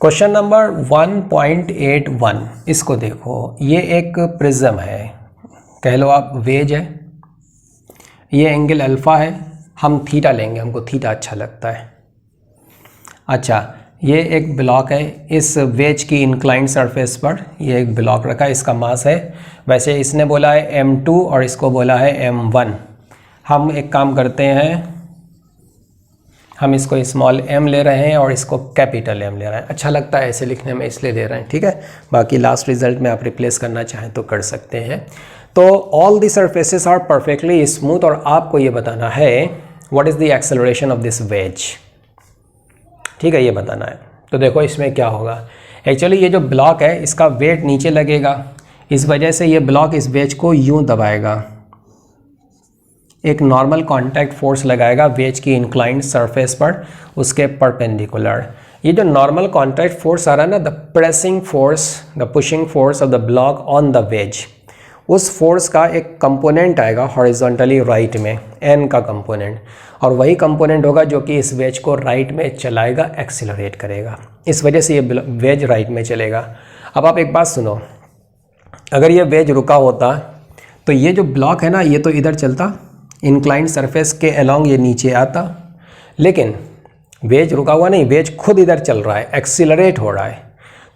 Question number 1.81 इसको देखो, ये एक प्रिज्म है, कह लो आप वेज है, ये एंगल अल्फ़ा है, हम थीटा लेंगे, हमको थीटा अच्छा लगता है। अच्छा, ये एक ब्लॉक है, इस वेज की इंक्लाइंड सरफेस पर ये एक ब्लॉक रखा है, इसका मास है, वैसे इसने बोला है m2 और इसको बोला है m1। हम एक काम करते हैं, हम इसको स्मॉल m ले रहे हैं और इसको कैपिटल M ले रहे हैं, अच्छा लगता है ऐसे लिखने में इसलिए ले रहे हैं, ठीक है। बाकी लास्ट रिजल्ट में आप रिप्लेस करना चाहें तो कर सकते हैं। तो all the surfaces are perfectly smooth और आपको ये बताना है what is the acceleration of this wedge, ठीक है, ये बताना है। तो देखो इसमें क्या होगा, एक्चुअली ये जो ब्लॉक है इसका वेट नीचे लगेगा, इस वजह से ये ब्लॉक इस वेज को यूं दबाएगा, एक नॉर्मल कांटेक्ट फोर्स लगाएगा वेज की इंक्लाइंड सरफेस पर, उसके परपेंडिकुलर। ये जो नॉर्मल कांटेक्ट फोर्स आ रहा है ना, the pressing force, the pushing force of the block on the ways, उस फोर्स का एक कंपोनेंट आएगा हॉरिजॉन्टली राइट में, एन का कंपोनेंट, और वही कंपोनेंट होगा जो कि इस वेज को राइट में चलाएगा, एक्सिलरेट करेगा, इस वजह से ये वेज राइट में चलेगा। अब आप एक बात सुनो, अगर ये वेज रुका होता तो ये जो ब्लॉक है ना, ये तो इधर चलता, इंक्लाइंड सरफेस के अलोंग ये नीचे आता, लेकिन वेज रुका हुआ नहीं, वेज खुद इधर चल रहा है, एक्सिलरेट हो रहा है।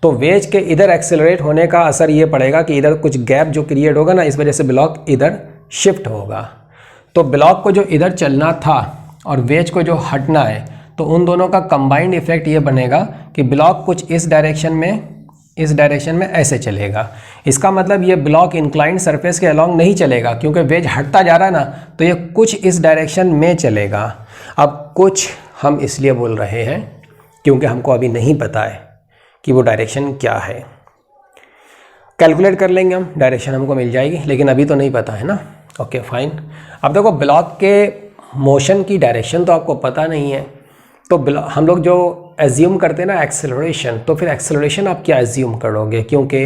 तो वेज के इधर एक्सिलरेट होने का असर ये पड़ेगा कि इधर कुछ गैप जो क्रिएट होगा ना, इस वजह से ब्लॉक इधर शिफ्ट होगा। तो ब्लॉक को जो इधर चलना था और वेज को जो हटना है, तो उन दोनों का कंबाइंड इफेक्ट ये बनेगा कि ब्लॉक कुछ इस डायरेक्शन में ऐसे चलेगा। इसका मतलब ये ब्लॉक इंक्लाइंड सरफेस के अलोंग नहीं चलेगा, क्योंकि वेज हटता जा रहा है ना, तो ये कुछ इस डायरेक्शन में चलेगा। अब कुछ हम इसलिए बोल रहे हैं क्योंकि हमको अभी नहीं पता है कि वो डायरेक्शन क्या है। कैलकुलेट कर लेंगे हम, डायरेक्शन हमको मिल जाएगी, लेकिन अभी तो नहीं पता है ना। Okay fine. अब देखो ब्लॉक के मोशन की डायरेक्शन तो आपको पता नहीं है, तो हम लोग जो एज्यूम करते हैं ना एक्सेलरेशन, तो फिर एक्सेलरेशन आप क्या एज्यूम करोगे, क्योंकि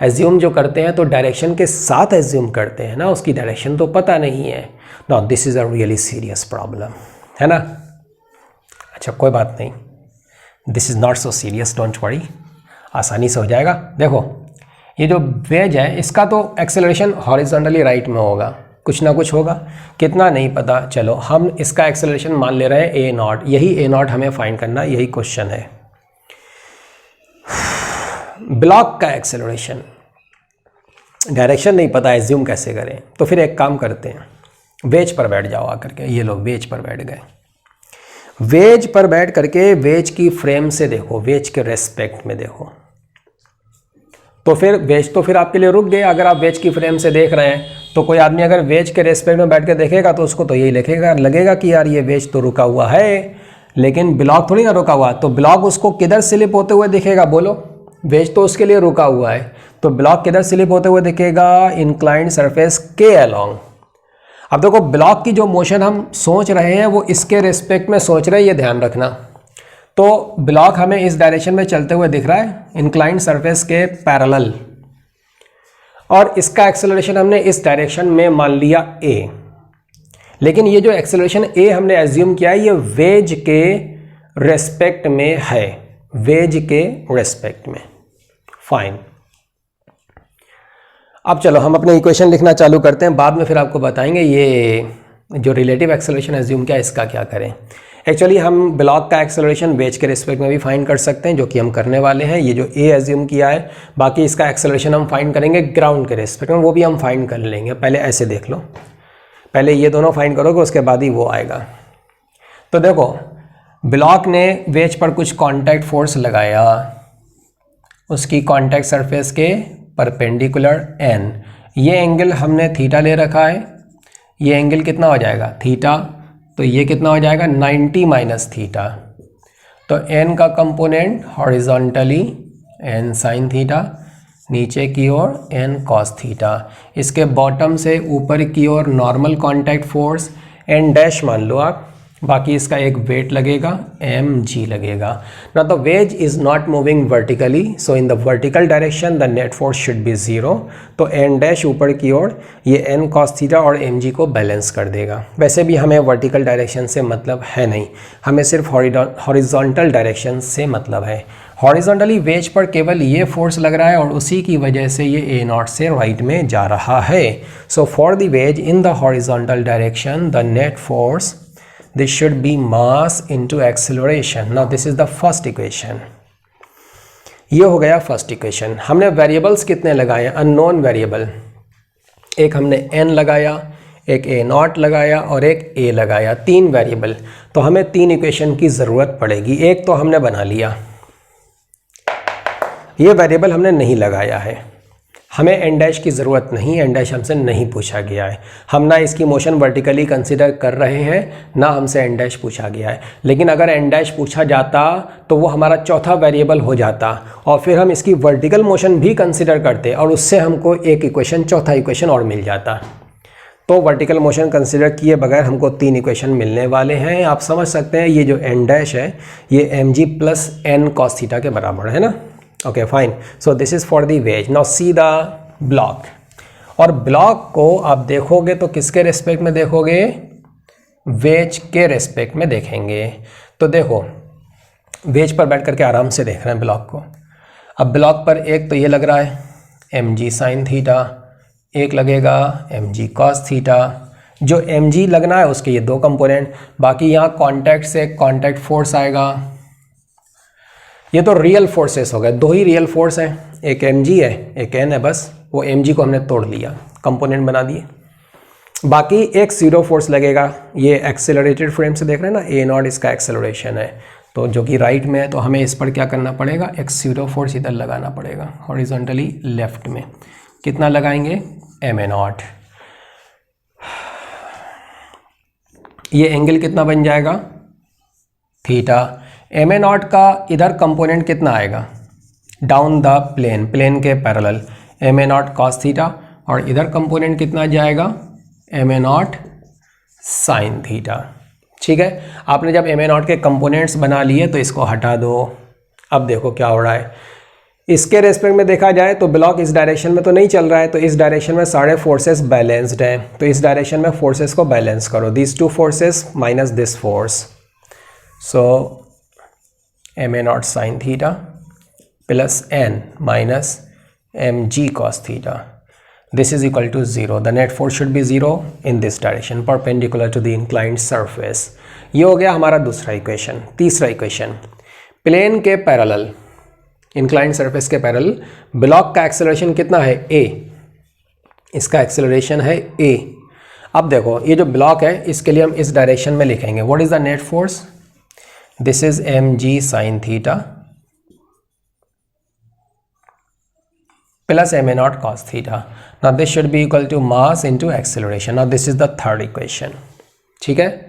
एज्यूम जो करते हैं तो डायरेक्शन के साथ एज्यूम करते हैं ना, उसकी डायरेक्शन तो पता नहीं है। No, this is a really serious problem, है ना। अच्छा कोई बात नहीं, this is not so serious, don't worry, आसानी से हो जाएगा। देखो ये जो वेज है इसका तो एक्सेलरेशन हॉरिजॉन्टली राइट में होगा, कुछ ना कुछ होगा, कितना नहीं पता। चलो हम इसका एक्सेलरेशन मान ले रहे हैं ए नॉट, यही ए नॉट हमें फाइंड करना, यही क्वेश्चन है। ब्लॉक का एक्सेलरेशन, डायरेक्शन नहीं पता, एज्यूम कैसे करें। तो फिर एक काम करते हैं, वेज पर बैठ जाओ आकर के, ये लोग वेज पर बैठ गए। वेज पर बैठ करके वेज की फ्रेम से देखो, वेज के रेस्पेक्ट में देखो, तो फिर वेज तो फिर आपके लिए रुक गए। अगर आप वेज की फ्रेम से देख रहे हैं तो कोई आदमी अगर वेज के रेस्पेक्ट में बैठ के देखेगा तो उसको तो यही लगेगा कि यार ये वेज तो रुका हुआ है, लेकिन ब्लॉक थोड़ी ना रुका हुआ। तो ब्लॉक उसको किधर स्लिप होते हुए दिखेगा, बोलो, वेज तो उसके लिए रुका हुआ है, तो ब्लॉक किधर स्लिप होते हुए दिखेगा, इंक्लाइंड सरफेस के अलोंग। अब देखो ब्लॉक की जो मोशन हम सोच रहे हैं वो इसके रेस्पेक्ट में सोच रहे हैं, ये ध्यान रखना। तो ब्लॉक हमें इस डायरेक्शन में चलते हुए दिख रहा है, इंक्लाइंड सरफेस के पैरेलल, और इसका एक्सेलरेशन हमने इस डायरेक्शन में मान लिया ए। लेकिन ये जो एक्सेलरेशन ए हमने एज्यूम किया है ये वेज के रेस्पेक्ट में है, वेज के रेस्पेक्ट में। फाइन। अब चलो हम अपने इक्वेशन लिखना चालू करते हैं, बाद में फिर आपको बताएंगे ये जो रिलेटिव एक्सेलरेशन एज्यूम किया इसका क्या करें। एक्चुअली हम ब्लॉक का एक्सेलरेशन वेज के रिस्पेक्ट में भी फाइंड कर सकते हैं, जो कि हम करने वाले हैं। ये जो ए एज्यूम किया है, बाकी इसका एक्सेलरेशन हम फाइंड करेंगे ग्राउंड के रिस्पेक्ट में, वो भी हम फाइंड कर लेंगे। पहले ऐसे देख लो, पहले ये दोनों फाइंड करोगे उसके बाद ही वो आएगा। तो देखो ब्लॉक ने वेज पर कुछ कॉन्टैक्ट फोर्स लगाया, उसकी कॉन्टैक्ट सरफेस के परपेंडिकुलर एन, ये एंगल हमने थीटा ले रखा है, ये एंगल कितना हो जाएगा थीटा, तो ये कितना हो जाएगा 90 माइनस थीटा। तो एन का component horizontally N sine theta, नीचे की ओर एन कॉस थीटा, इसके बॉटम से ऊपर की ओर normal contact force N dash मान लो आप, बाकी इसका एक वेट लगेगा mg लगेगा ना। तो wedge is not moving vertically, so in the vertical direction the net force should be 0। तो n डैश ऊपर की ओर ये n cos थीटा और mg को बैलेंस कर देगा। वैसे भी हमें वर्टिकल डायरेक्शन से मतलब है नहीं, हमें सिर्फ हॉरिजॉन्टल डायरेक्शन से मतलब है। हॉरिजॉन्टली वेज पर केवल ये फोर्स लग रहा है और उसी की वजह से ये ए नॉट से राइट में जा रहा है. So for the ways in the horizontal direction the net force this should B mass into acceleration. Now this is the first equation. ये हो गया फर्स्ट इक्वेशन. हमने वेरिएबल्स कितने लगाए? Unknown variable. एक हमने n लगाया, एक ए नॉट लगाया और एक a लगाया. 3 वेरिएबल. तो हमें 3 इक्वेशन की ज़रूरत पड़ेगी. एक तो हमने बना लिया, ये वेरिएबल हमने नहीं लगाया है. हमें n डैश की ज़रूरत नहीं, n डैश हमसे नहीं पूछा गया है. हम ना इसकी मोशन वर्टिकली कंसिडर कर रहे हैं, ना हमसे n डैश पूछा गया है. लेकिन अगर n डैश पूछा जाता तो वो हमारा चौथा वेरिएबल हो जाता और फिर हम इसकी वर्टिकल मोशन भी कंसिडर करते और उससे हमको एक इक्वेशन, चौथा इक्वेशन और मिल जाता. तो वर्टिकल मोशन कंसिडर किए बगैर हमको 3 इक्वेशन मिलने वाले हैं. आप समझ सकते हैं ये जो n डैश है ये mg plus n cos theta के बराबर है ना. Okay fine. So this is for the ways. Now see the block. और ब्लॉक को आप देखोगे तो किसके रेस्पेक्ट में देखोगे? वेज के रेस्पेक्ट में देखेंगे. तो देखो वेज पर बैठ करके आराम से देख रहे हैं ब्लॉक को. अब ब्लॉक पर एक तो ये लग रहा है mg साइन थीटा, एक लगेगा mg cos थीटा. जो mg लगना है उसके ये 2 कंपोनेंट, बाकी यहाँ कॉन्टैक्ट से कॉन्टैक्ट फोर्स आएगा. ये तो रियल फोर्सेस हो गए. 2 ही रियल फोर्स हैं, एक mg है एक n है. बस वो mg को हमने तोड़ लिया, कंपोनेंट बना दिए. बाकी एक जीरो फोर्स लगेगा. ये एक्सेलरेटेड फ्रेम से देख रहे हैं ना, ए नॉट इसका एक्सेलरेशन है तो जो कि राइट में है. तो हमें इस पर क्या करना पड़ेगा? एक जीरो फोर्स इधर लगाना पड़ेगा हॉरिजॉन्टली लेफ्ट में. कितना लगाएंगे? ma not. ये एंगल कितना बन जाएगा? थीटा. ma नॉट का इधर कंपोनेंट कितना आएगा? डाउन द प्लेन, प्लेन के parallel ma naught cos theta. और इधर कंपोनेंट कितना जाएगा? ma naught sine theta. ठीक है. आपने जब ma नॉट के कंपोनेंट्स बना लिए तो इसको हटा दो. अब देखो क्या हो रहा है. इसके रेस्पेक्ट में देखा जाए तो ब्लॉक इस डायरेक्शन में तो नहीं चल रहा है, तो इस डायरेक्शन में सारे फोर्सेस बैलेंस्ड हैं. तो इस डायरेक्शन में फोर्सेस को बैलेंस करो. This 2 forces minus this force. So ma naught sine theta plus n minus mg cos theta. This is equal to 0. The net force should be 0 in this direction perpendicular to the inclined surface. ये हो गया हमारा दूसरा equation. तीसरा equation, plane के parallel, inclined surface के parallel block का acceleration कितना है? a. इसका एक्सेलरेशन है a. अब देखो ये जो ब्लॉक है इसके लिए हम इस डायरेक्शन में लिखेंगे. What is the net force? This is mg sin theta plus ma naught cos theta. Now this should be equal to mass into acceleration. Now this is the third equation. ठीक है.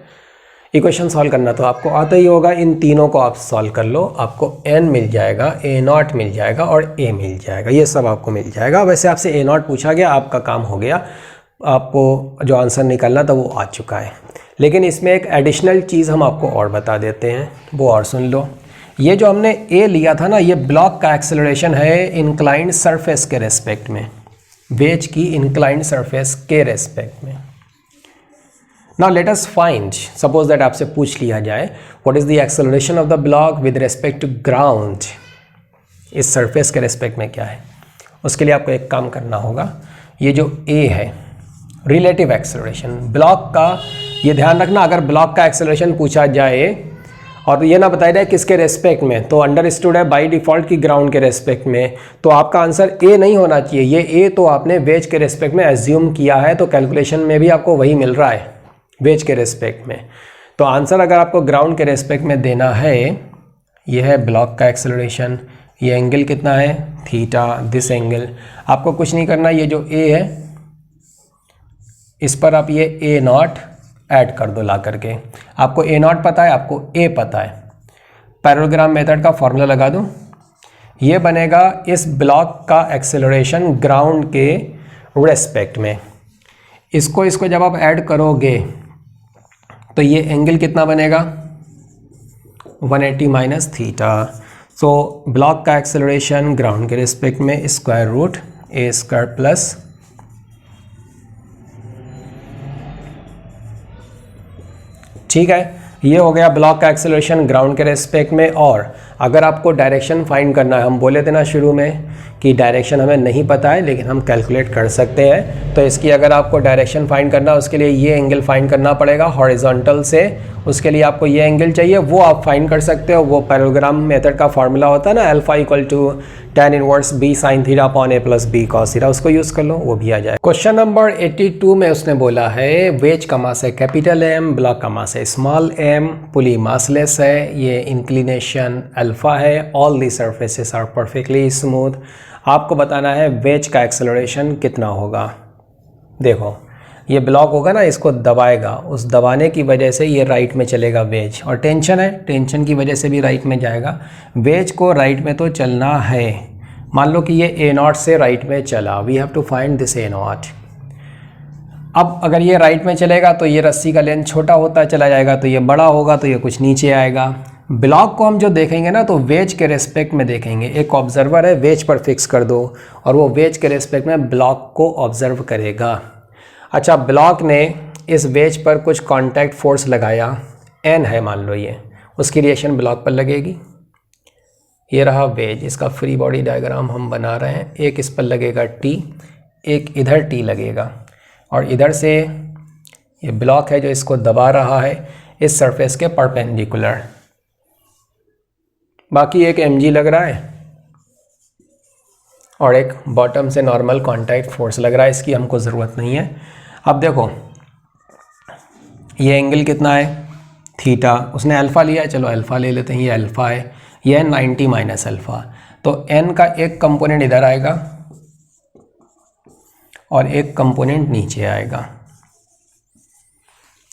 Equation solve करना तो आपको आता ही होगा. इन तीनों को आप सॉल्व कर लो, आपको n मिल जाएगा, a नॉट मिल जाएगा और a मिल जाएगा. ये सब आपको मिल जाएगा. वैसे आपसे a नॉट पूछा गया, आपका काम हो गया. आपको जो आंसर निकालना था वो आ चुका है. लेकिन इसमें एक एडिशनल चीज़ हम आपको और बता देते हैं, वो और सुन लो. ये जो हमने a लिया था ना, ये ब्लॉक का एक्सेलरेशन है इंक्लाइंड सरफेस के रेस्पेक्ट में, वेज की इंक्लाइंड सरफेस के रेस्पेक्ट में. Now let us find, suppose that आपसे पूछ लिया जाए what is the acceleration of the block with respect to ground. इस सरफेस के रेस्पेक्ट में क्या है? उसके लिए आपको एक काम करना होगा. ये जो a है रिलेटिव एक्सेलरेशन ब्लॉक का, ये ध्यान रखना, अगर ब्लॉक का एक्सेलरेशन पूछा जाए और ये ना बताया जाए किसके रेस्पेक्ट में, तो अंडरस्टूड है बाय डिफ़ॉल्ट की ग्राउंड के रेस्पेक्ट में. तो आपका आंसर ए नहीं होना चाहिए. ये a तो आपने वेज के रेस्पेक्ट में एज्यूम किया है, तो कैलकुलेशन में भी आपको वही मिल रहा है वेज के रेस्पेक्ट में. तो आंसर अगर आपको ग्राउंड के रेस्पेक्ट में देना है, ये है ब्लॉक का एक्सेलरेशन, ये एंगल कितना है? थीटा. दिस एंगल आपको कुछ नहीं करना. ये जो a है इस पर आप ये a नॉट ऐड कर दो ला करके. आपको a नॉट पता है, आपको a पता है. पैरेललोग्राम मेथड का फॉर्मूला लगा दो. ये बनेगा इस ब्लॉक का एक्सेलरेशन ग्राउंड के रेस्पेक्ट में. इसको जब आप ऐड करोगे तो ये एंगल कितना बनेगा? 180 माइनस थीटा. सो ब्लॉक का एक्सेलरेशन ग्राउंड के रेस्पेक्ट में square root a square plus ठीक है. ये हो गया ब्लॉक का एक्सेलरेशन ग्राउंड के रेस्पेक्ट में. और अगर आपको डायरेक्शन फाइंड करना है, हम बोले थे ना शुरू में कि डायरेक्शन हमें नहीं पता है लेकिन हम कैलकुलेट कर सकते हैं, तो इसकी अगर आपको डायरेक्शन फाइंड करना है उसके लिए ये एंगल फाइंड करना पड़ेगा हॉरिजॉन्टल से, उसके लिए आपको ये एंगल चाहिए, वो आप फाइंड कर सकते हो। वो पैरेललोग्राम मेथड का फार्मूला होता है ना, alpha equal to tan inverse b sin theta upon a plus b cos theta, उसको यूज़ कर लो, वो भी आ जाए। क्वेश्चन नंबर 82 में उसने बोला है वेज का मास है कैपिटल M, ब्लॉक का मास है स्मॉल m, पुली मासलेस है, ये इंक्लिनेशन अल्फा है, all the surfaces are perfectly smooth. आपको बताना है वेज का एक्सेलरेशन कितना होगा। देखो ये ब्लॉक होगा ना, इसको दबाएगा, उस दबाने की वजह से ये राइट में चलेगा वेज, और टेंशन है, टेंशन की वजह से भी राइट में जाएगा। वेज को राइट में तो चलना है, मान लो कि ये ए नॉट से राइट में चला, we have to find this a naught. अब अगर ये राइट में चलेगा तो ये रस्सी का लेंथ छोटा होता चला जाएगा, तो ये बड़ा होगा तो ये कुछ नीचे आएगा। ब्लॉक को हम जो देखेंगे ना तो वेज के रेस्पेक्ट में देखेंगे, एक ऑब्जर्वर है वेज पर फिक्स कर दो और वो वेज के रेस्पेक्ट में ब्लॉक को ऑब्जर्व करेगा। अच्छा, ब्लॉक ने इस वेज पर कुछ कांटेक्ट फोर्स लगाया, एन है मान लो ये, उसकी रिएक्शन ब्लॉक पर लगेगी। ये रहा वेज, इसका फ्री बॉडी डायग्राम हम बना रहे हैं, एक इस पर लगेगा टी, एक इधर टी लगेगा, और इधर से ये ब्लॉक है जो इसको दबा रहा है इस सरफेस के परपेंडिकुलर। बाकी एक mg लग रहा है और एक बॉटम से नॉर्मल कांटेक्ट फोर्स लग रहा है, इसकी हमको ज़रूरत नहीं है। अब देखो ये एंगल कितना है थीटा, उसने अल्फ़ा लिया है, चलो अल्फ़ा ले लेते हैं, ये अल्फ़ा है, ये 90 माइनस अल्फ़ा, तो n का एक कंपोनेंट इधर आएगा और एक कंपोनेंट नीचे आएगा।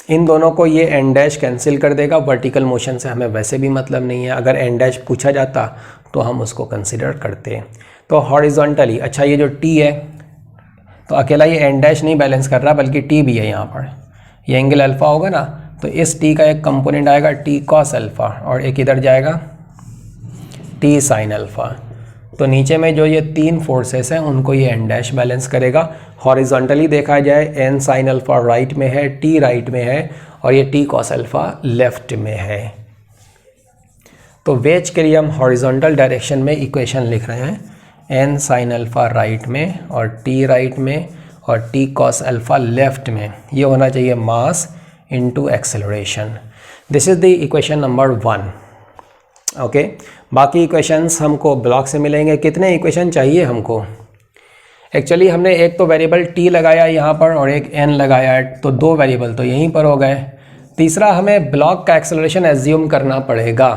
इन दोनों को ये एन डैश कैंसिल कर देगा, वर्टिकल मोशन से हमें वैसे भी मतलब नहीं है, अगर एन डैश पूछा जाता तो हम उसको कंसिडर करते। तो हॉरिजॉन्टली, अच्छा ये जो टी है तो अकेला ये एन डैश नहीं बैलेंस कर रहा बल्कि टी भी है यहाँ पर, ये एंगल अल्फ़ा होगा ना तो इस टी का एक कंपोनेंट आएगा टी कॉस अल्फ़ा और एक इधर जाएगा टी साइन अल्फ़ा। तो नीचे में जो ये तीन फोर्सेस हैं उनको ये एन डैश बैलेंस करेगा। हॉरिजॉन्टली देखा जाए एन साइन अल्फ़ा राइट में है, टी राइट में है और ये टी कॉस अल्फ़ा लेफ्ट में है। तो वेज के लिए हम हॉरिजॉन्टल डायरेक्शन में इक्वेशन लिख रहे हैं, एन साइन अल्फ़ा राइट में और टी राइट में और टी कॉस अल्फ़ा लेफ्ट में, ये होना चाहिए मास into acceleration. This is the equation number 1। Okay, बाकी इक्वेशंस हमको ब्लॉक से मिलेंगे। कितने इक्वेशन चाहिए हमको? एक्चुअली हमने एक तो वेरिएबल t लगाया यहाँ पर और एक n लगाया, तो दो वेरिएबल तो यहीं पर हो गए। तीसरा हमें ब्लॉक का एक्सेलरेशन एज्यूम करना पड़ेगा,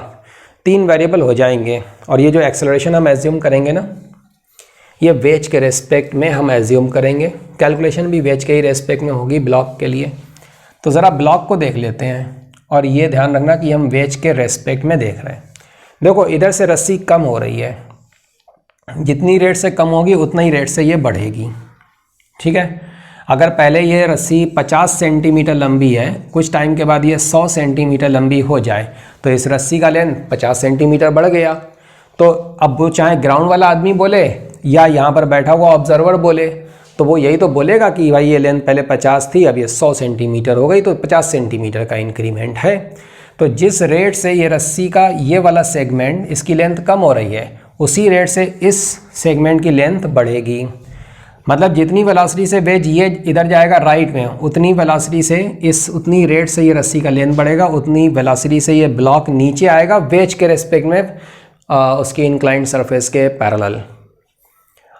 3 वेरिएबल हो जाएंगे। और ये जो एक्सेलरेशन हम एज्यूम करेंगे ना, ये वेज के रेस्पेक्ट में हम एज्यूम करेंगे, कैलकुलेशन भी वेज के ही रेस्पेक्ट में होगी ब्लॉक के लिए। तो ज़रा ब्लॉक को देख लेते हैं और ये ध्यान रखना कि हम वेज के रेस्पेक्ट में देख रहे हैं। देखो इधर से रस्सी कम हो रही है, जितनी रेट से कम होगी उतना ही रेट से ये बढ़ेगी, ठीक है। अगर पहले ये रस्सी 50 सेंटीमीटर लंबी है, कुछ टाइम के बाद ये 100 सेंटीमीटर लंबी हो जाए तो इस रस्सी का लेंथ 50 सेंटीमीटर बढ़ गया। तो अब वो चाहे ग्राउंड वाला आदमी बोले या यहाँ पर बैठा हुआ ऑब्जर्वर बोले, तो वो यही तो बोलेगा कि भाई ये लेंथ पहले 50 थी अब ये 100 सेंटीमीटर हो गई, तो 50 सेंटीमीटर का इंक्रीमेंट है। तो जिस रेट से ये रस्सी का ये वाला सेगमेंट इसकी लेंथ कम हो रही है, उसी रेट से इस सेगमेंट की लेंथ बढ़ेगी। मतलब जितनी वेलोसिटी से वेज ये इधर जाएगा राइट में, उतनी वेलोसिटी से उतनी रेट से ये रस्सी का लेंथ बढ़ेगा, उतनी वेलोसिटी से ये ब्लॉक नीचे आएगा वेज के रेस्पेक्ट में उसकी इंक्लाइंड सरफेस के पैरेलल।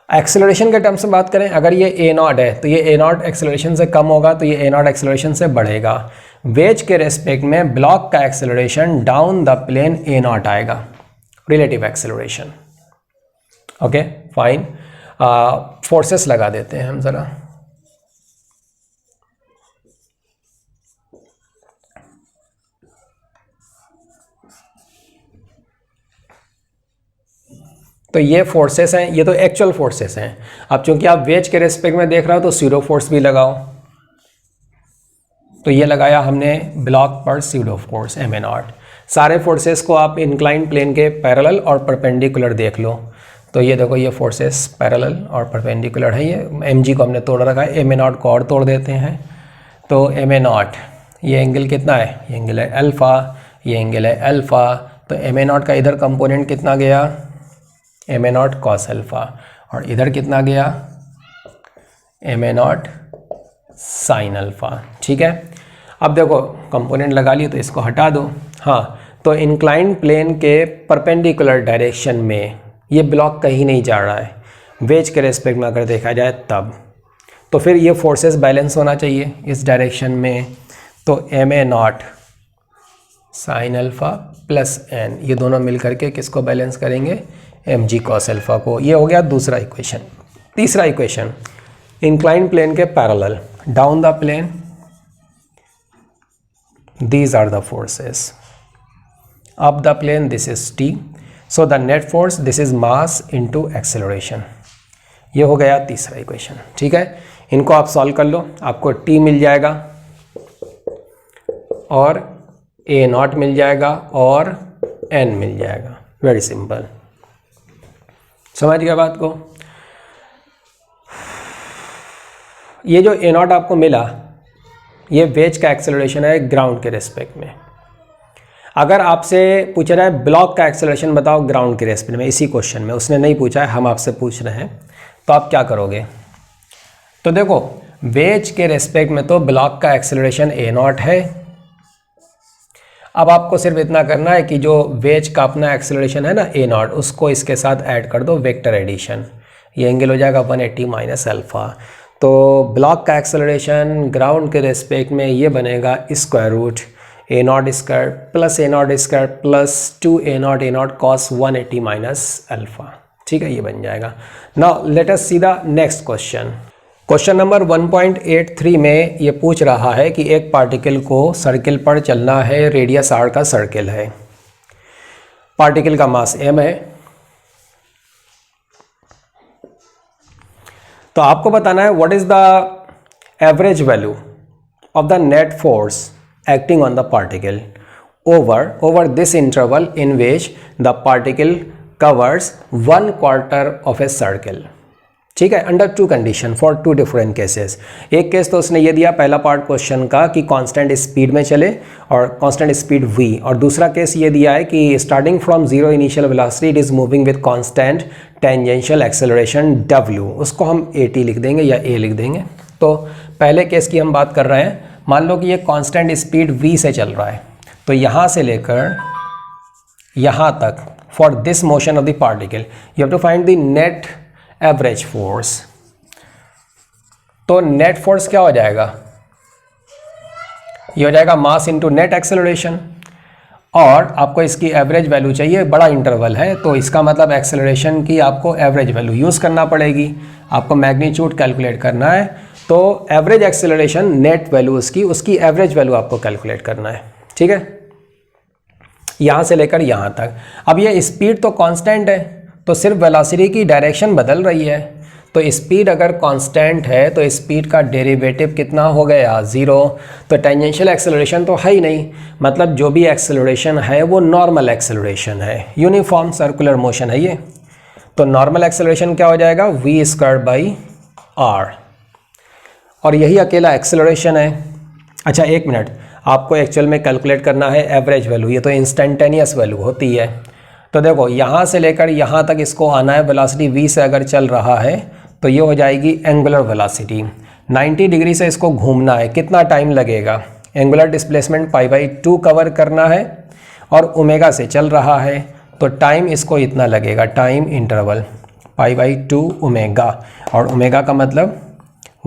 एक्सेलरेशन के टर्म्स में बात करें, अगर ये ए नॉट है तो ये ए नॉट एक्सेलरेशन से कम होगा, तो ये ए नॉट एक्सेलरेशन से बढ़ेगा। वेज के रेस्पेक्ट में ब्लॉक का acceleration down the plane a naught आएगा, relative acceleration. Okay fine, forces लगा देते हैं हम ज़रा। तो ये फोर्सेस हैं, ये तो एक्चुअल फोर्सेस हैं। अब चूंकि आप वेज के रेस्पेक्ट में देख रहे हो तो स्यूडो फोर्स भी लगाओ। तो ये लगाया हमने ब्लॉक पर स्यूडो फोर्स m0। सारे फोर्सेस को आप इंक्लाइंड प्लेन के पैरेलल और परपेंडिकुलर देख लो। तो ये देखो ये फोर्सेस पैरेलल और परपेंडिकुलर है, ये mg को हमने तोड़ रखा है, m0 को और तोड़ देते हैं। तो m0 ये एंगल कितना है? ये एंगल है अल्फ़ा, ये एंगल है अल्फ़ा, तो एम ए नॉट का इधर कंपोनेंट कितना गया, m a naught cos alpha, और इधर कितना गया, m a naught sine alpha. ठीक है, अब देखो कंपोनेंट लगा लिए तो इसको हटा दो। हाँ, तो इंक्लाइंड प्लेन के परपेंडिकुलर डायरेक्शन में ये ब्लॉक कहीं नहीं जा रहा है, वेज के रेस्पेक्ट में अगर देखा जाए तब, तो फिर ये फोर्सेस बैलेंस होना चाहिए इस डायरेक्शन में। तो m a naught sine alpha plus N, ये दोनों मिल करके किसको बैलेंस करेंगे, एम जी कॉस अल्फ़ा को। ये हो गया दूसरा इक्वेशन। तीसरा इक्वेशन, इंक्लाइंड प्लेन के parallel down the plane, these are the forces, up the plane this is t, so the net force this is mass into acceleration। ये हो गया तीसरा इक्वेशन। ठीक है, इनको आप सॉल्व कर लो, आपको t मिल जाएगा और a नॉट मिल जाएगा और n मिल जाएगा। वेरी सिंपल, समझ गया बात को। ये जो a नॉट आपको मिला, ये वेज का एक्सेलरेशन है ग्राउंड के रेस्पेक्ट में। अगर आपसे पूछ रहा है ब्लॉक का एक्सेलरेशन बताओ ग्राउंड के रेस्पेक्ट में, इसी क्वेश्चन में उसने नहीं पूछा है, हम आपसे पूछ रहे हैं, तो आप क्या करोगे। तो देखो वेज के रेस्पेक्ट में तो ब्लॉक का एक्सेलरेशन ए नॉट है। अब आपको सिर्फ इतना करना है कि जो वेज का अपना एक्सेलरेशन है ना ए नॉट, उसको इसके साथ ऐड कर दो, वेक्टर एडिशन, ये एंगल हो जाएगा 180 माइनस अल्फ़ा। तो ब्लॉक का एक्सेलरेशन ग्राउंड के रेस्पेक्ट में ये बनेगा square root a naught square plus a naught square plus 2 a naught cos 180 minus alpha. ठीक है, ये बन जाएगा। Now let us see the next question. Question number 1.83 में ये पूछ रहा है कि एक पार्टिकल को सर्किल पर चलना है, रेडियस आर का सर्किल है, पार्टिकल का मास m है। तो आपको बताना है what is the average value of the net force acting on the particle over this interval in which the particle covers 1/4 of a circle. ठीक है, under two condition for two different cases. एक case तो उसने ये दिया पहला part question का कि कांस्टेंट स्पीड में चले और कांस्टेंट स्पीड v, और दूसरा केस ये दिया है कि starting from zero initial velocity it is moving with constant tangential acceleration w, उसको हम at लिख देंगे या a लिख देंगे। तो पहले केस की हम बात कर रहे हैं, मान लो कि ये कांस्टेंट स्पीड v से चल रहा है, तो यहाँ से लेकर यहाँ तक for this motion of the particle you have to find the net average force. तो नेट फोर्स क्या हो जाएगा, ये हो जाएगा मास इनटू नेट एक्सेलरेशन, और आपको इसकी एवरेज वैल्यू चाहिए, बड़ा इंटरवल है तो इसका मतलब एक्सेलरेशन की आपको एवरेज वैल्यू यूज़ करना पड़ेगी। आपको मैग्नीट्यूड कैलकुलेट करना है, तो एवरेज एक्सेलरेशन नेट वैल्यू उसकी एवरेज वैल्यू आपको कैलकुलेट करना है। ठीक है, यहाँ से लेकर यहाँ तक। अब ये स्पीड तो कांस्टेंट है, तो सिर्फ वेलोसिटी की डायरेक्शन बदल रही है। तो स्पीड अगर कांस्टेंट है तो स्पीड का डेरिवेटिव कितना हो गया, 0। तो टेंजेंशियल एक्सेलरेशन तो है ही नहीं, मतलब जो भी एक्सेलरेशन है वो नॉर्मल एक्सेलरेशन है, यूनिफॉर्म सर्कुलर मोशन है ये। तो नॉर्मल एक्सेलरेशन क्या हो जाएगा, v²/r, और यही अकेला एक्सेलरेशन है। अच्छा एक मिनट, आपको एक्चुअल में कैलकुलेट करना है एवरेज वैल्यू, ये तो इंस्टेंटेनियस वैल्यू होती है। तो देखो यहाँ से लेकर यहाँ तक इसको आना है, वेलोसिटी v से अगर चल रहा है तो ये हो जाएगी एंगुलर वेलोसिटी। 90 डिग्री से इसको घूमना है, कितना टाइम लगेगा, एंगुलर डिस्प्लेसमेंट π/2 कवर करना है और ओमेगा से चल रहा है, तो टाइम इसको इतना लगेगा, टाइम इंटरवल π/2 ओमेगा, और ओमेगा का मतलब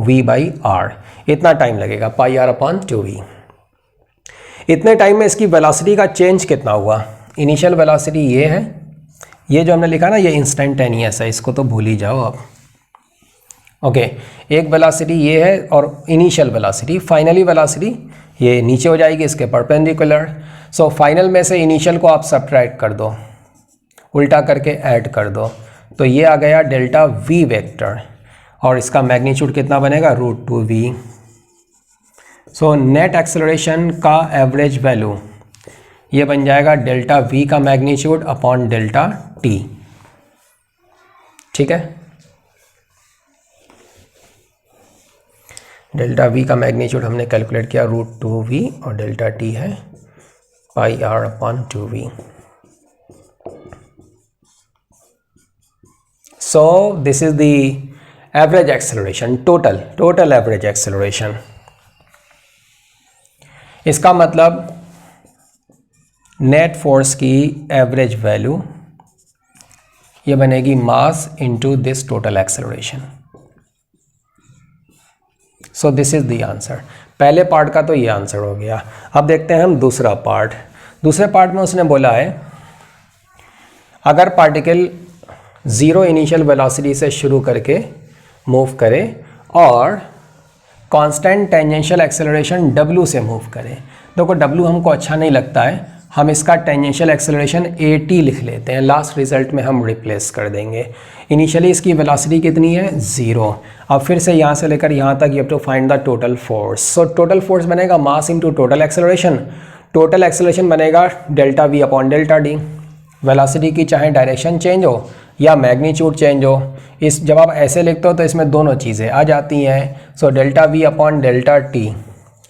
v/r, इतना टाइम लगेगा πr/2v। इतने टाइम में इसकी वेलोसिटी का चेंज कितना हुआ, इनिशियल वेलोसिटी ये है, ये जो हमने लिखा ना ये इंस्टेंटेनियस है, इसको तो भूल ही जाओ आप। ओके, एक वेलोसिटी ये है और इनिशियल वेलोसिटी, फाइनली वेलोसिटी ये नीचे हो जाएगी इसके परपेंडिकुलर। सो फाइनल में से इनिशियल को आप सब्ट्रैक्ट कर दो, उल्टा करके ऐड कर दो, तो ये आ गया डेल्टा v वेक्टर, और इसका मैग्नीट्यूड कितना बनेगा, √2v। सो नेट एक्सेलरेशन का एवरेज वैल्यू ये बन जाएगा डेल्टा v का मैग्नीट्यूड अपॉन डेल्टा t। ठीक है, डेल्टा v का मैग्नीट्यूड हमने कैलकुलेट किया √2v, और डेल्टा t है πr/2v। So this is the average acceleration, total average acceleration. इसका मतलब नेट फोर्स की एवरेज वैल्यू ये बनेगी mass into this total acceleration. So this is the answer. पहले पार्ट का तो ये आंसर हो गया। अब देखते हैं हम दूसरा पार्ट। दूसरे पार्ट में उसने बोला है अगर पार्टिकल ज़ीरो इनिशियल वेलोसिटी से शुरू करके मूव करे और कांस्टेंट टेंजेंशियल एक्सेलरेशन w से मूव करे। देखो w हमको अच्छा नहीं लगता है, हम इसका टेंजेंशियल एक्सेलरेशन at लिख लेते हैं, लास्ट रिजल्ट में हम रिप्लेस कर देंगे। इनिशियली इसकी वेलोसिटी कितनी है 0। अब फिर से यहाँ से लेकर यहाँ तक you have to find the total force. So total force बनेगा mass into total acceleration. Total acceleration बनेगा delta v upon delta d। Velocity की चाहे डायरेक्शन चेंज हो या मैग्नीट्यूड चेंज हो, इस जब आप ऐसे लिखते हो तो इसमें दोनों चीज़ें आ जाती हैं। So delta v upon delta t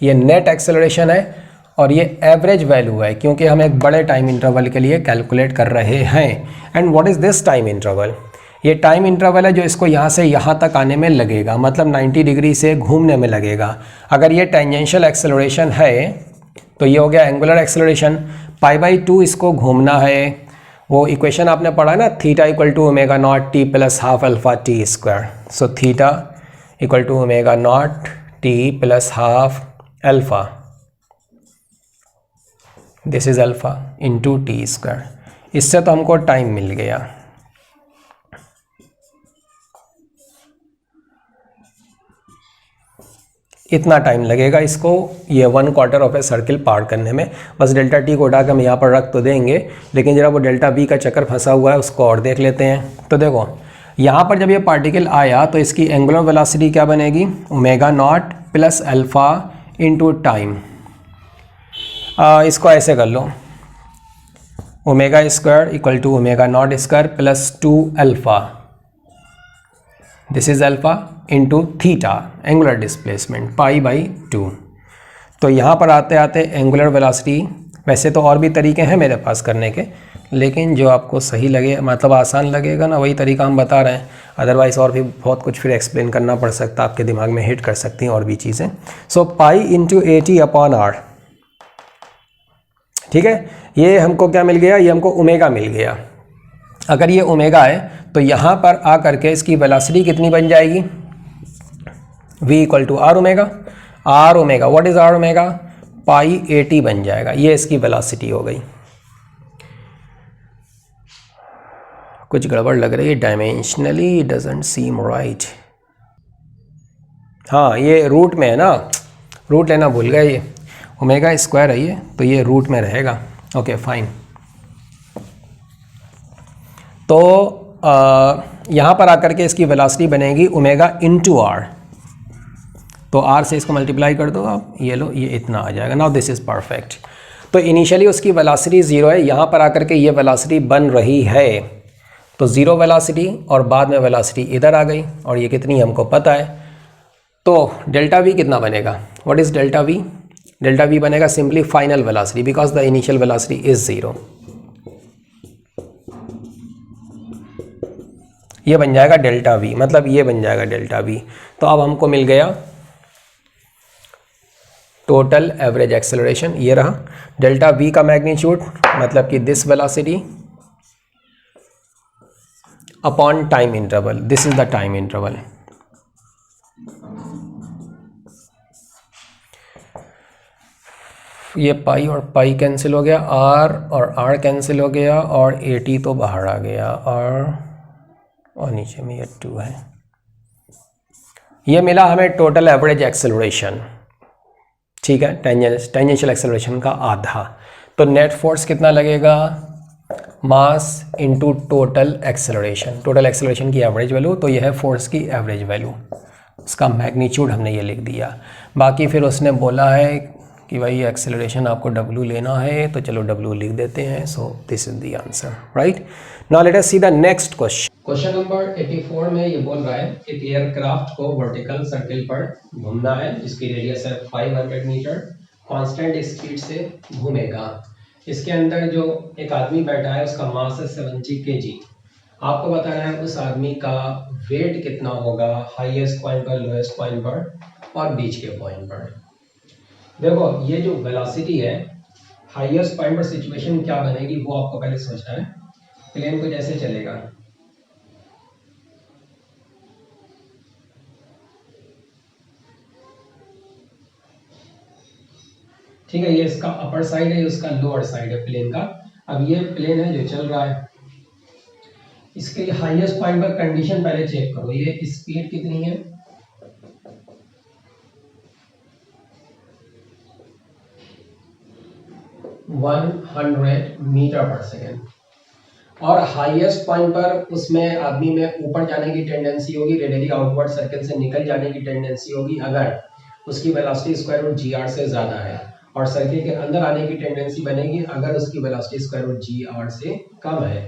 ये नेट एक्सेलरेशन है और ये एवरेज वैल्यू है क्योंकि हम एक बड़े टाइम इंटरवल के लिए कैलकुलेट कर रहे हैं। And what is this time interval? ये टाइम इंटरवल है जो इसको यहाँ से यहाँ तक आने में लगेगा, मतलब 90 डिग्री से घूमने में लगेगा। अगर ये टेंजेंशियल एक्सेलरेशन है तो ये हो गया एंगुलर एक्सेलरेशन। π/2 इसको घूमना है, वो इक्वेशन आपने पढ़ा ना, theta equal to omega naught t plus half alpha t square. So theta equal to omega naught t plus half alpha, this is alpha into t square. इससे तो हमको टाइम मिल गया। इतना टाइम लगेगा इसको ये 1/4 ऑफ ए सर्किल पार करने में। बस डेल्टा टी को उठा के हम यहाँ पर रख तो देंगे, लेकिन जरा वो डेल्टा वी का चक्कर फंसा हुआ है उसको और देख लेते हैं। तो देखो यहाँ पर जब ये पार्टिकल आया तो इसकी एंगुलर वेलोसिटी क्या बनेगी, omega naught plus alpha into time. इसको ऐसे कर लो, omega square equal to omega naught square plus 2 alpha, this is alpha into theta angular displacement π/2। तो यहाँ पर आते आते एंगुलर वेलोसिटी, वैसे तो और भी तरीके हैं मेरे पास करने के, लेकिन जो आपको सही लगे मतलब आसान लगेगा ना वही तरीका हम बता रहे हैं। अदरवाइज़ और भी बहुत कुछ फिर एक्सप्लेन करना पड़ सकता है, आपके दिमाग में हिट कर सकती हैं और भी चीज़ें। So pi into AT upon R, ठीक है। ये हमको क्या मिल गया, ये हमको ओमेगा मिल गया। अगर ये ओमेगा है तो यहाँ पर आ करके इसकी वेलोसिटी कितनी बन जाएगी, v equal to R omega. R omega, what is R omega, π/AT बन जाएगा। ये इसकी वेलोसिटी हो गई। कुछ गड़बड़ लग रही है, डायमेंशनली डजंट सीम राइट। हाँ ये रूट में है ना, रूट लेना भूल गए, ये ओमेगा स्क्वायर है ये, तो ये रूट में रहेगा। Okay fine. तो यहाँ पर आकर के इसकी वेलोसिटी बनेगी ओमेगा इंटू आर। तो आर से इसको मल्टीप्लाई कर दो आप, ये लो, ये इतना आ जाएगा। Now this is perfect. तो इनिशियली उसकी वेलोसिटी 0 है, यहाँ पर आकर के ये वेलोसिटी बन रही है, तो 0 वेलोसिटी और बाद में वेलोसिटी इधर आ गई और ये कितनी हमको पता है। तो डेल्टा वी कितना बनेगा, what is delta v? Delta v बनेगा simply final velocity because the initial velocity is 0। ये बन जाएगा डेल्टा वी, मतलब ये बन जाएगा डेल्टा वी। तो अब हमको मिल गया टोटल एवरेज एक्सेलरेशन, ये रहा डेल्टा वी का मैग्नीट्यूड, मतलब कि this velocity upon time interval, this is the time interval. ये पाई और पाई कैंसिल हो गया, आर और आर कैंसिल हो गया और AT तो बाहर आ गया, और नीचे में ये 2 है। ये मिला हमें टोटल एवरेज एक्सेलरेशन, ठीक है, टेंजेंशियल एक्सेलरेशन का आधा। तो नेट फोर्स कितना लगेगा, मास into total acceleration, total acceleration की एवरेज वैल्यू, तो यह है फोर्स की एवरेज वैल्यू, उसका मैग्नीट्यूड हमने ये लिख दिया। बाकी फिर उसने बोला है कि भाई एक्सेलरेशन आपको W लेना है, तो चलो W लिख देते हैं। So this is the answer, right. Now let us see the next question. Question number 84 में ये बोल रहा है कि एयरक्राफ्ट को वर्टिकल सर्किल पर घूमना है जिसकी रेडियस है 500 मीटर, कांस्टेंट स्पीड से घूमेगा। इसके अंदर जो एक आदमी बैठा है उसका मास है 70 kg। आपको बताना है उस आदमी का वेट कितना होगा हाईएस्ट पॉइंट पर, लोएस्ट पॉइंट पर और बीच के पॉइंट पर। देखो ये जो वेलोसिटी है हाईएस्ट पॉइंट पर सिचुएशन क्या बनेगी वो आपको पहले सोचना है। प्लेन को जैसे चलेगा, ठीक है, ये इसका अपर साइड है, इसका लोअर साइड है प्लेन का। अब ये प्लेन है जो चल रहा है, इसके हाईएस्ट पॉइंट पर कंडीशन पहले चेक करो, ये स्पीड कितनी है, 100 मीटर पर सेकेंड। और हाईएस्ट पॉइंट पर उसमें आदमी में ऊपर जाने की टेंडेंसी होगी, रेडियली आउटवर्ड सर्कल से निकल जाने की टेंडेंसी होगी अगर उसकी velocity square root g R से ज़्यादा है, और सर्किल के अंदर आने की टेंडेंसी बनेगी अगर उसकी velocity square root g R से कम है।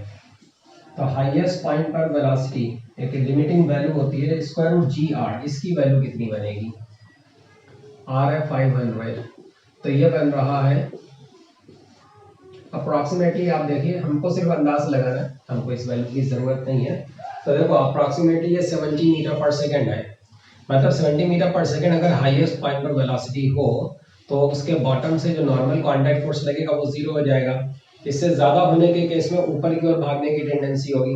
तो हाईएस्ट पॉइंट पर वेलोसिटी एक लिमिटिंग वैल्यू होती है स्क्वायर रूट जी आर, इसकी वैल्यू कितनी बनेगी, आर है 500, तो ये बन रहा है अप्रॉक्सीमेटली, आप देखिए हमको सिर्फ अंदाज लगाना है, हमको इस वैल्यू की ज़रूरत नहीं है। तो देखो अप्रॉक्सीमेटली ये 70 मीटर पर सेकेंड है, मतलब 70 मीटर पर सेकेंड अगर हाईएस्ट पॉइंट पर वेलोसिटी हो तो उसके बॉटम से जो नॉर्मल कॉन्टैक्ट फोर्स लगेगा वो जीरो हो जाएगा। इससे ज़्यादा होने के केस में ऊपर की ओर भागने की टेंडेंसी होगी,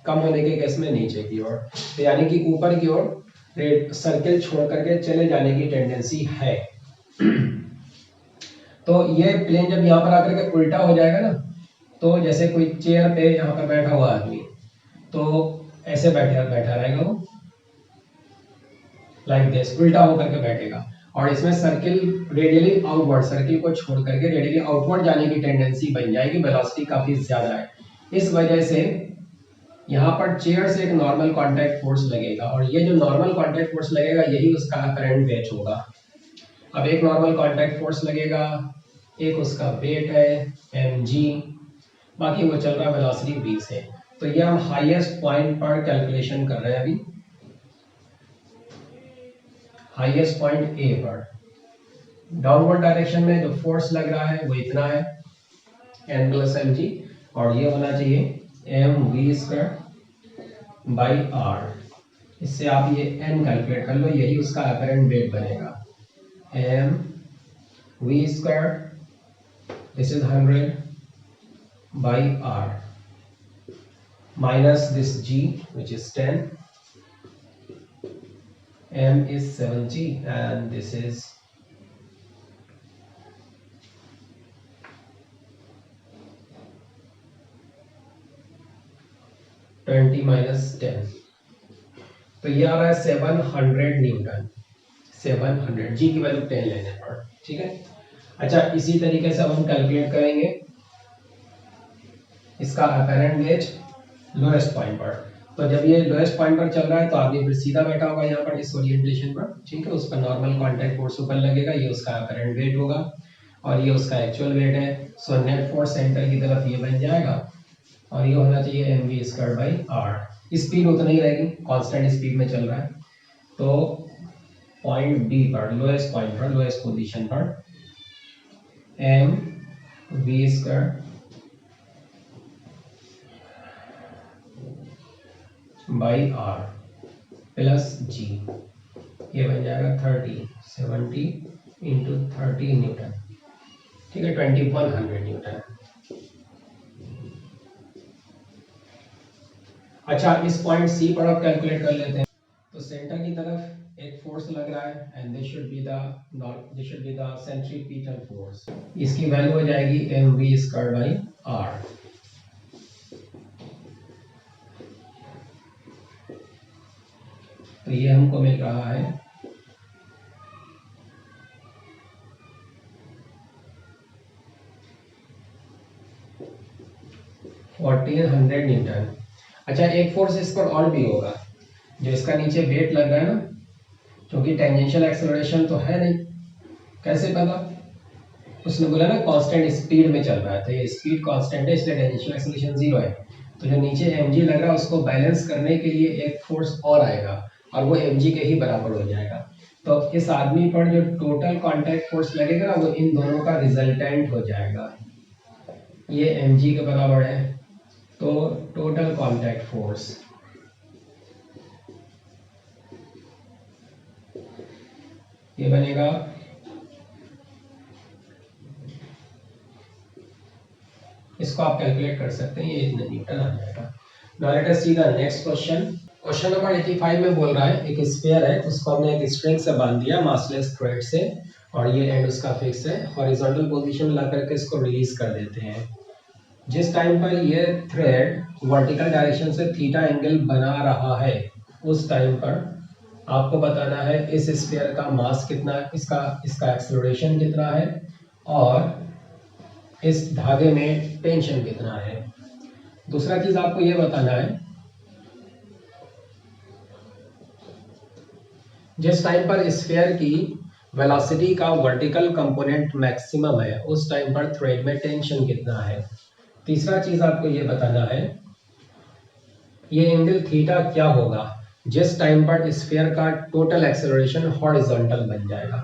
कम होने के केस में नीचे की ओर, तो यानी कि ऊपर की ओर सर्किल छोड़ करके चले जाने की टेंडेंसी है। तो ये प्लेन जब यहाँ पर आकर के उल्टा हो जाएगा ना, तो जैसे कोई चेयर पे यहाँ पर बैठा हुआ आदमी, तो ऐसे बैठा रहेगा वो, लाइक दिस, उल्टा होकर के बैठेगा, और इसमें सर्किल रेडियली आउटवर्ड, सर्किल को छोड़ करके रेडियली आउटवर्ड जाने की टेंडेंसी बन जाएगी, वेलोसिटी काफी ज्यादा है। इस वजह से यहाँ पर चेयर से एक नॉर्मल कांटेक्ट फोर्स लगेगा, और ये जो नॉर्मल कांटेक्ट फोर्स लगेगा यही उसका अपरेंट वेट होगा। अब एक नॉर्मल कांटेक्ट फोर्स लगेगा, एक उसका वेट है mg, बाकी वो चल रहा है वेलोसिटी v से। तो ये हम हाईएस्ट पॉइंट पर कैलकुलेशन कर रहे हैं अभी, हाईएस्ट पॉइंट ए पर डाउनवर्ड डायरेक्शन में जो फोर्स लग रहा है वो इतना है n प्लस एम जी, और ये होना चाहिए m v square by R. इससे आप ये n कैलकुलेट कर लो, यही उसका अपरेंट वेट बनेगा, m v square, this is 100 by r minus this g which is 10, m is 70 and this is 20 minus 10, तो ये आ रहा है 700 न्यूटन, 700, g की वैल्यू 10 लेने पर, ठीक है। अच्छा इसी तरीके से अब हम कैलकुलेट करेंगे इसका अपरेंट वेट लोएस्ट पॉइंट पर। तो जब ये लोएस्ट पॉइंट पर चल रहा है तो आदमी फिर सीधा बैठा होगा यहाँ पर इस ओरिएंटेशन पर, ठीक है, उस पर नॉर्मल कांटेक्ट फोर्स ऊपर लगेगा, ये उसका अपरेंट वेट होगा और ये उसका एक्चुअल वेट है। सो नेट फोर्स सेंटर की तरफ ये बन जाएगा और ये होना चाहिए m v square by R. Speed उतना ही रहेगी, कांस्टेंट स्पीड में चल रहा है। तो पॉइंट बी पर, लोएस्ट पॉइंट पर, लोएस्ट पोजीशन पर m v square by r plus g, ये बन जाएगा 70 इंटू 30 न्यूटन, ठीक है, 2100 न्यूटन। अच्छा इस पॉइंट सी पर आप कैलकुलेट कर लेते हैं। तो सेंटर की तरफ एक फोर्स लग रहा है and this should be the centripetal force, इसकी वैल्यू हो जाएगी m v square by R. तो ये हमको मिल रहा है 1400 न्यूटन। अच्छा एक फोर्स इस पर और भी होगा, जो इसका नीचे वेट लग रहा है ना, क्योंकि टेंजेंशियल एक्सेलरेशन तो है नहीं, कैसे पता, उसने बोला ना कांस्टेंट स्पीड में चल रहा है, तो ये स्पीड कांस्टेंट है इसलिए टेंजेंशियल एक्सेलरेशन जीरो है। तो जो नीचे mg लग रहा है उसको बैलेंस करने के लिए एक फोर्स और आएगा और वो mg के ही बराबर हो जाएगा। तो इस आदमी पर जो टोटल कांटेक्ट फोर्स लगेगा ना वो इन दोनों का रिजल्टेंट हो जाएगा, ये mg के बराबर है तो टोटल कॉन्टैक्ट फोर्स ये बनेगा इसको आप कैलकुलेट कर सकते हैं, ये इतना न्यूटन आ जाएगा। Now let us see the next question. Question number 85 में बोल रहा है एक स्फीयर है, उसको हमने एक स्ट्रिंग से बांध दिया मासलेस थ्रेड से, और ये एंड उसका फिक्स है, हॉरिजॉन्टल पोजीशन में ला करके इसको रिलीज कर देते हैं। जिस टाइम पर ये थ्रेड वर्टिकल डायरेक्शन से थीटा एंगल बना रहा है, उस टाइम पर आपको बताना है इस स्फीयर का मास कितना है, इसका एक्सेलरेशन कितना है, और इस धागे में टेंशन कितना है। दूसरा चीज आपको ये बताना है जिस टाइम पर स्फीयर की वेलोसिटी का वर्टिकल कंपोनेंट मैक्सिमम है, उस टाइम पर थ्रेड में टेंशन कितना है। तीसरा चीज आपको ये बताना है ये एंगल थीटा क्या होगा जिस टाइम पर स्फीयर का टोटल एक्सेलरेशन हॉरिजॉन्टल बन जाएगा।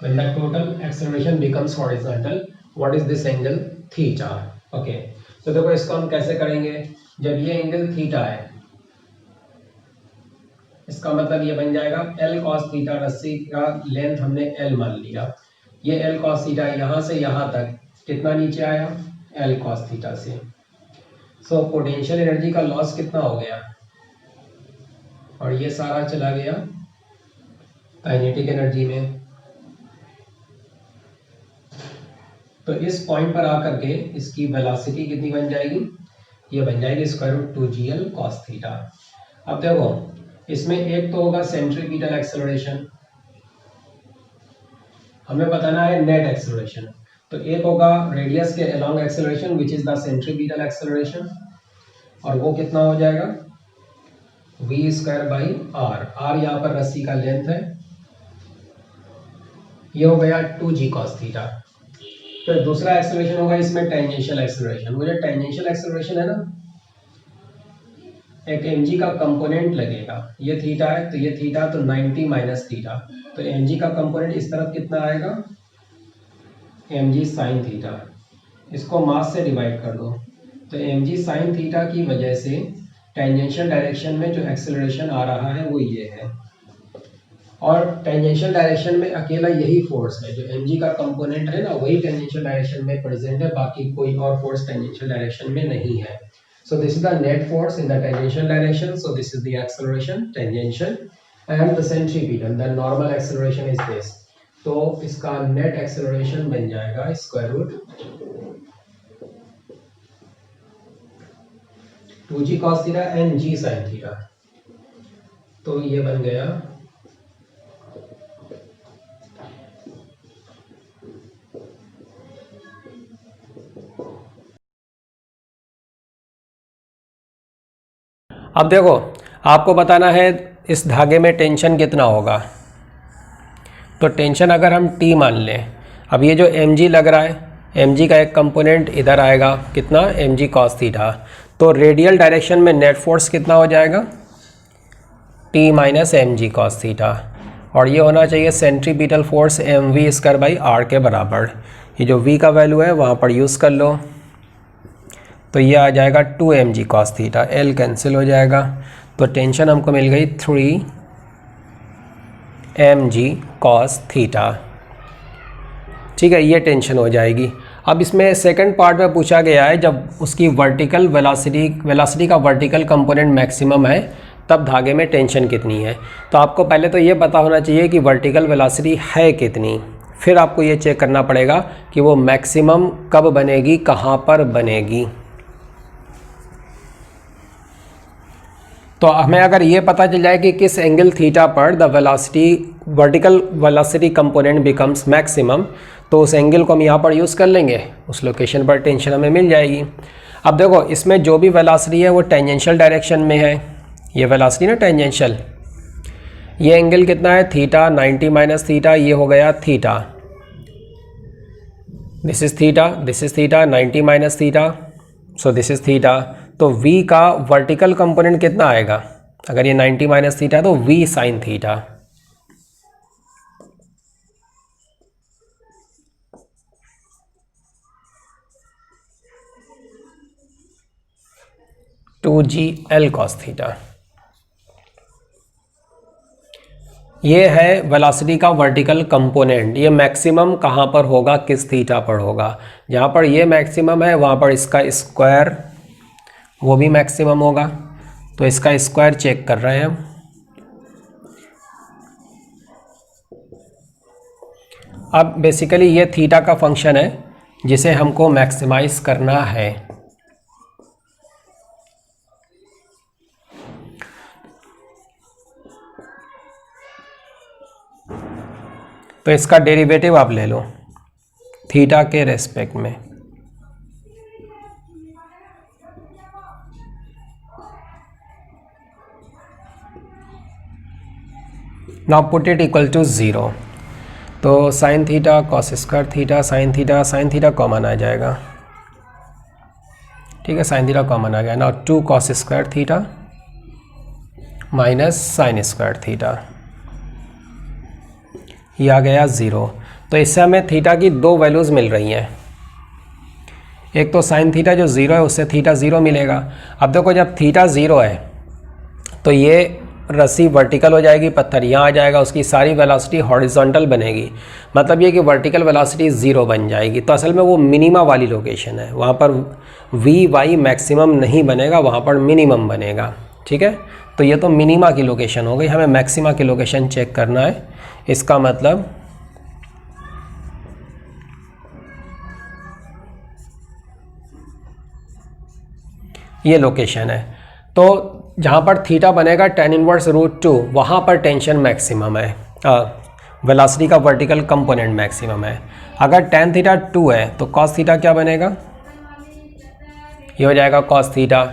When the total acceleration becomes horizontal, what is this angle? Theta. Okay. तो देखो इसको हम कैसे करेंगे, जब ये एंगल थीटा है इसका मतलब ये बन जाएगा L cos थीटा, रस्सी का लेंथ हमने L मान लिया, ये L cos थीटा यहाँ से यहाँ तक कितना नीचे आया L cos थीटा से। सो पोटेंशियल एनर्जी का लॉस कितना हो गया, और ये सारा चला गया काइनेटिक एनर्जी में। तो इस पॉइंट पर आकर के इसकी वेलोसिटी कितनी बन जाएगी, ये बन जाएगी square root 2gl cos theta. अब देखो इसमें एक तो होगा सेंट्रीपिटल एक्सेलरेशन, हमें बताना है नेट एक्सेलरेशन, तो एक होगा रेडियस के along acceleration which is the centripetal acceleration, और वो कितना हो जाएगा v square by r, r यहाँ पर रस्सी का लेंथ है, ये हो गया 2g cos थीटा। तो दूसरा एक्सेलरेशन होगा इसमें टेंजेंशियल एक्सेलरेशन, वो जो टेंजेंशियल एक्सेलरेशन है ना, एक mg का कंपोनेंट लगेगा, ये थीटा है तो ये थीटा, तो 90 माइनस थीटा, तो mg का कंपोनेंट इस तरफ कितना आएगा mg साइन थीटा, इसको मास से डिवाइड कर दो, तो mg साइन थीटा की वजह से टेंजेंशियल डायरेक्शन में जो एक्सेलरेशन आ रहा है वो ये है, और टेंजेंशियल डायरेक्शन में अकेला यही फोर्स है, जो mg का कंपोनेंट है ना वही टेंजेंशियल डायरेक्शन में प्रेजेंट है, बाकी कोई और फोर्स टेंजेंशियल डायरेक्शन में नहीं है। So this is the net force in the tangential direction, so this is the acceleration tangential, and the centripetal, the normal acceleration is this, तो इसका net acceleration बन जाएगा square root 2g cos theta and g sin theta, तो ये बन गया अब देखो आपको बताना है इस धागे में टेंशन कितना होगा, तो टेंशन अगर हम T मान लें, अब ये जो mg लग रहा है mg का एक कंपोनेंट इधर आएगा कितना mg cos थीटा, तो रेडियल डायरेक्शन में नेट फोर्स कितना हो जाएगा T minus mg cos theta, और ये होना चाहिए centripetal force mv square by r के बराबर, ये जो v का वैल्यू है वहाँ पर यूज़ कर लो, तो ये आ जाएगा 2mg cos theta, L cancel हो जाएगा, तो टेंशन हमको मिल गई 3mg cos थीटा। ठीक है, ये टेंशन हो जाएगी। अब इसमें सेकंड पार्ट में पूछा गया है जब उसकी वर्टिकल वेलोसिटी का वर्टिकल कंपोनेंट मैक्सिमम है तब धागे में टेंशन कितनी है। तो आपको पहले तो ये पता होना चाहिए कि वर्टिकल वेलोसिटी है कितनी, फिर आपको ये चेक करना पड़ेगा कि वो मैक्सिमम कब बनेगी, कहाँ पर बनेगी। तो हमें अगर ये पता चल जाए कि किस एंगल थीटा पर the vertical velocity component becomes maximum, तो उस एंगल को हम यहाँ पर यूज़ कर लेंगे, उस लोकेशन पर टेंशन हमें मिल जाएगी। अब देखो इसमें जो भी वेलोसिटी है वो टेंजेंशियल डायरेक्शन में है, ये वेलोसिटी ना टेंजेंशियल, ये एंगल कितना है थीटा, 90 माइनस थीटा, ये हो गया theta, this is theta 90 minus theta, so this is theta. तो v का वर्टिकल कंपोनेंट कितना आएगा, अगर ये 90 माइनस थीटा तो v sine theta. 2gl cos theta. ये है वेलोसिटी का वर्टिकल कंपोनेंट। ये मैक्सिमम कहाँ पर होगा, किस थीटा पर होगा। जहाँ पर ये मैक्सिमम है वहाँ पर इसका स्क्वायर वो भी मैक्सिमम होगा, तो इसका स्क्वायर चेक कर रहे हैं हम। अब बेसिकली ये थीटा का फंक्शन है जिसे हमको मैक्सिमाइज करना है। तो इसका डेरिवेटिव आप ले लो थीटा के रेस्पेक्ट में। Now put it equal to 0। तो sine theta cos square theta sine theta common आ जाएगा, ठीक है, साइन थीटा कॉमन आ गया। Now 2 cos square theta minus sine square theta, ये आ गया 0। तो इससे हमें थीटा की दो वैल्यूज़ मिल रही हैं। एक तो साइन थीटा जो 0 है उससे थीटा 0 मिलेगा। अब देखो जब थीटा 0 है तो ये रस्सी वर्टिकल हो जाएगी, पत्थर यहाँ आ जाएगा, उसकी सारी वेलोसिटी हॉरिजॉन्टल बनेगी। मतलब ये कि वर्टिकल वेलोसिटी 0 बन जाएगी। तो असल में वो मिनिमा वाली लोकेशन है, वहाँ पर वी वाई मैक्सिमम नहीं बनेगा, वहाँ पर मिनिमम बनेगा, ठीक है। तो ये तो मिनिमा की लोकेशन हो गई, हमें मैक्सिमा की लोकेशन चेक करना है। इसका मतलब ये लोकेशन है। तो जहाँ पर थीटा बनेगा tan इनवर्स √2 वहाँ पर टेंशन मैक्सिमम है, वेलोसिटी का वर्टिकल कंपोनेंट मैक्सिमम है। अगर tan थीटा 2 है तो cos थीटा क्या बनेगा, ये हो जाएगा cos थीटा।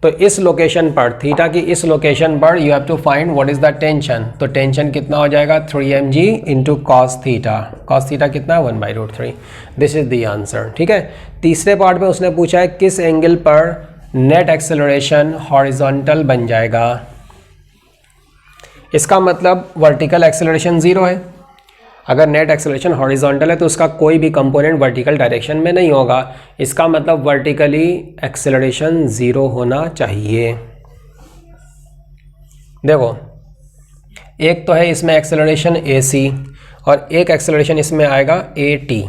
तो इस लोकेशन पर थीटा की इस लोकेशन पर you have to find what is the tension. तो टेंशन कितना हो जाएगा 3mg into cos theta. Cos theta कितना है 1/√3। दिस इज द आंसर, ठीक है। तीसरे पार्ट में उसने पूछा है किस एंगल पर नेट एक्सेलरेशन हॉरिजॉन्टल बन जाएगा। इसका मतलब वर्टिकल एक्सेलरेशन 0 है। अगर नेट एक्सेलरेशन हॉरिजॉन्टल है तो उसका कोई भी कंपोनेंट वर्टिकल डायरेक्शन में नहीं होगा। इसका मतलब वर्टिकली एक्सेलरेशन 0 होना चाहिए। देखो एक तो है इसमें एक्सेलरेशन AC और एक एक्सेलरेशन इसमें आएगा AT।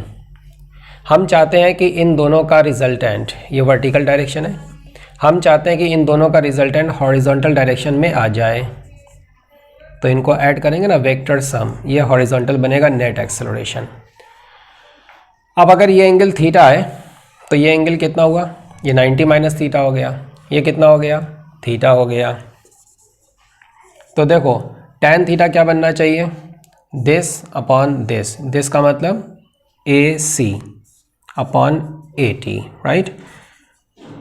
हम चाहते हैं कि इन दोनों का रिजल्टेंट, ये वर्टिकल डायरेक्शन है, हम चाहते हैं कि इन दोनों का रिजल्टेंट हॉरिजॉन्टल डायरेक्शन में आ जाए। तो इनको ऐड करेंगे ना, वेक्टर सम, ये हॉरिजॉन्टल बनेगा नेट एक्सेलरेशन। अब अगर ये एंगल थीटा है तो ये एंगल कितना हुआ, ये 90 माइनस थीटा हो गया। ये कितना हो गया, थीटा हो गया। तो देखो tan थीटा क्या बनना चाहिए, दिस अपॉन दिस। दिस का मतलब AC upon AT, right.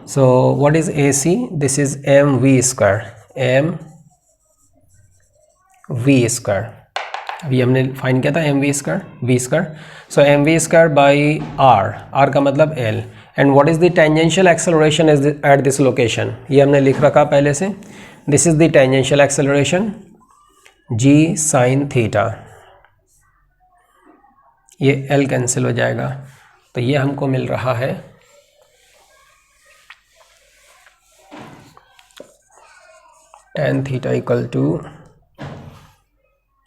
So what is AC? This is mv square, mv square। अभी हमने फाइन किया था mv square, v square। So mv square by r का मतलब L। And what is the tangential acceleration at this location? ये हमने लिख रखा पहले से। This is the tangential acceleration g sin theta। ये L कैंसिल हो जाएगा, तो ये हमको मिल रहा है tan theta equal to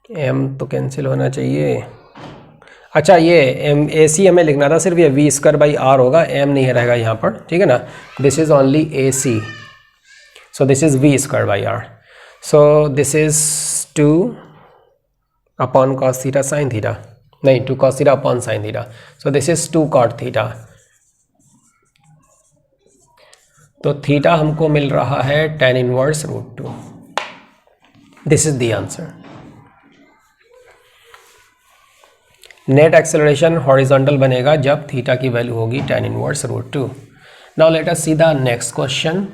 m, तो कैंसिल होना चाहिए। अच्छा ये AC हमें लिखना था, सिर्फ ये v स्क्वायर बाई r होगा, m नहीं रहेगा यहाँ पर, ठीक है ना। This is only AC, so this is v square by r। So this is 2 upon cos theta sine theta, नहीं 2 cos theta upon sine theta. So this is 2 cot theta. तो थीटा हमको मिल रहा है tan inverse √2। This is the answer. Net acceleration horizontal बनेगा जब theta की value होगी tan inverse √2। Now let us see the next question.